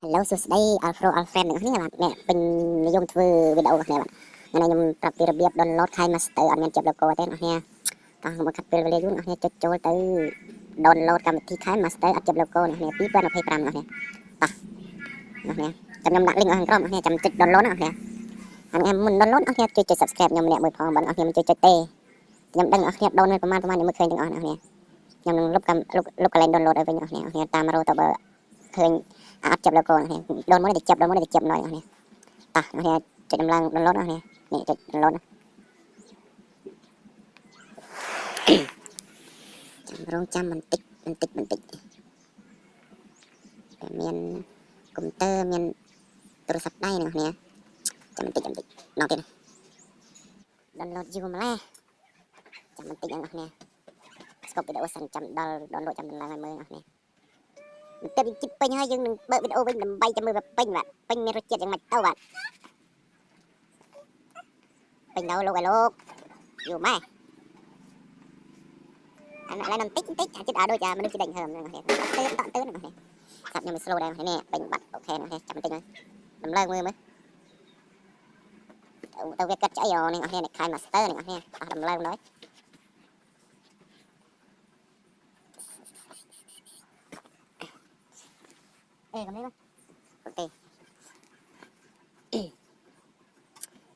Hello សួស្តី Alfro Alfred អ្នកនេះបាទអ្នកពេញនិយមធ្វើវីដេអូរបស់អ្នកបាទខ្ញុំប្រាប់ពីរបៀប download KineMaster អត់មានជាប់ logo ទេអ្នកនេះតោះមកខាត់ពេលវេលាយូរអ្នកនេះចុចចូលទៅ download កម្មវិធី KineMaster អត់ជាប់ logo អ្នកនេះ2025អ្នកនេះតោះអ្នកនេះខ្ញុំដាក់ link ខាងក្រោមអ្នកនេះចាំចុច download អ្នកនេះហើយមុន download អ្នកនេះជួយចុច subscribe ខ្ញុំម្នាក់មួយផងបើអ្នកនេះមិនជួយចុចទេខ្ញុំដឹងអ្នកនេះ download ប្រហែលខ្ញុំមិនឃើញទាំងអស់អ្នកនេះខ្ញុំនឹងលុបកន្លែង download ឲ្យវិញអ្នកនេះតាមរកទៅបើឃើញអត់ចាប់ logo នេះដូនមកនេះចាប់ដូនមកនេះចាប់ណយនេះតោះនេះចុចដំឡើង download នេះចុច download ចាំរងចាំបន្តិចមានកុំព្យូទ័រមានទូរស័ព្ទដៃនេះចាំបន្តិចណោទៀត download យូរម្ល៉េះចាំបន្តិចនេះស្កប់វីដេអូសិនចាំដល់ download ចាំដំឡើងឲ្យមើលនេះតែវាជិតពេញហើយយើងនឹងបើកវីដេអូវិញដើម្បីចាំមើលវាពេញបាទពេញមានរសជាតិយ៉ាងម៉េចទៅបាទពេញដល់លោកឲ្យលោកយូរម៉េចអានេះឡើងបន្តិចអាចចិត្តឲ្យដូចមនុស្សជាដេញហើមហ្នឹងនេះទៅហ្នឹងនេះសាប់ខ្ញុំ slow ដែរនេះពេញបាត់អូខេនេះចាំបន្តិចដំឡើងមើលទៅវាកាត់ឆ្អីនេះនេះ KineMaster នេះអស់ដំឡើងដល់កំនេះអូខេ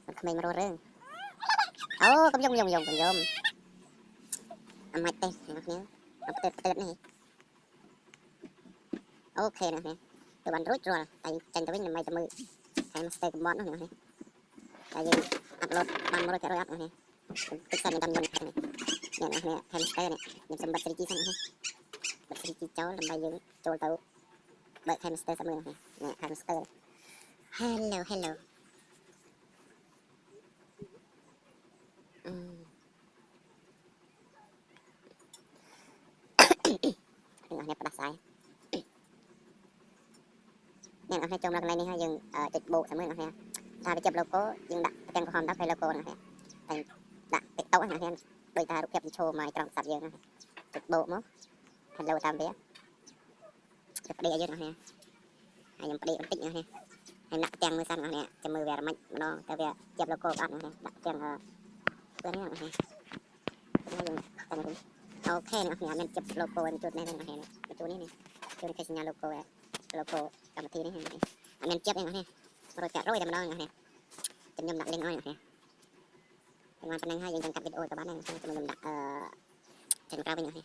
มันក្មេងមកររឿងអូកំយំអាម៉េចទេអ្នកនេះអត់ទៅនេះអូខេនេះទៅបានរួចរាល់តែចាញ់ទៅវិញដើម្បីទៅមើល KineMaster កំបត់នោះនេះតែយើងអាប់ឡូតបាន 100% អត់នេះទឹកសាច់ខ្ញុំតាមយន្តនេះKineMaster នេះខ្ញុំសម្បត្តិ 3G សិននេះបាត់ 3G ចូលដើម្បីយើងចូលទៅបើ KineMaster សិនមើលនេះ KineMaster hello នេះផ្ដាសាយនេះចូលមកកន្លែងនេះហើយយើងចុចបូកតាមមើលនេះថាវាចាប់ logo យើងដាក់ទាំងក្រហមដាក់ logo នេះតែដាក់ TikTok នេះដូចថារូបភាពឈរមកត្រង់សាប់យើងចុចបូកមក hello តាមវាផ្ដេកឲ្យយើងនេះហើយខ្ញុំផ្ដេកបន្តិចនេះហើយដាក់ទាំងមើលសិននេះចាំមើលវារមិចម្ដងតែវាចាប់ logo អត់នេះដាក់ទាំងពេលនេះយើងតាំងវិញអូខេនេះមានចាប់ logo នេះជួតនេះជួតនេះជួនគេសញ្ញា logo កម្មវិធីនេះអត់មានចាប់នេះ100%តែម្ដងនេះខ្ញុំដាក់ link ឲ្យនេះតាមប៉ុណ្ណឹងហើយយើងចង់កាត់វីដេអូទៅបានខ្ញុំដាក់ចេញក្រៅវិញនេះ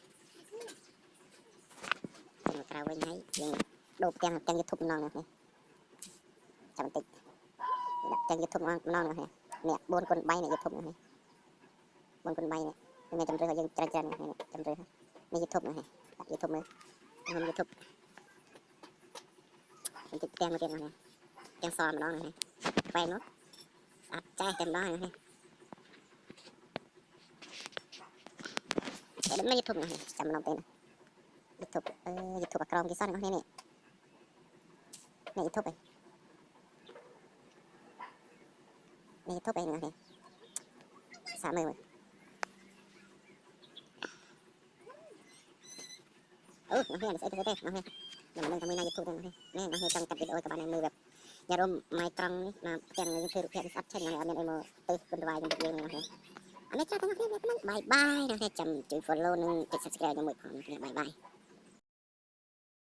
ចេញក្រៅវិញហើយយើងដូរទាំង YouTube ម្ដងនេះចាំបន្តិចដាក់ទាំង YouTube ម្ដងនេះនេះ 4x3 នេះ YouTube នេះ 4x3 នេះមានចម្រើសឲ្យយើងច្រើននេះចម្រើសនេះ YouTube នេះដាក់ YouTube មើលខ្ញុំ YouTube បន្តិចទាំងមកទៀតនេះទាំងសល់ម្ដងនេះបែរនោះស្អាតចេះតែម្ដងនេះតែដល់ YouTube នេះចាំម្ដងទេYouTube YouTube អាក្រមគេសោះនេះនេះ YouTube នេះ YouTube នេះសាមើលអូនេះស្អីទៅទេនេះខ្ញុំមិនដឹងថាមាន YouTube ទេនេះចង់កាត់វីដេអូទៅបានមើលแบบយ៉ារំម៉ៃត្រង់នេះមកទាំងយើងធ្វើរូបភាពស្អាតឆេះអត់មានអីមកទៅគុណវាយយើងយើងនេះអរគុណច្រើនទាំងអស់គ្នាបាយបាយចាំជួយ follow និងចុច subscribe ជាមួយផងបាយបាយ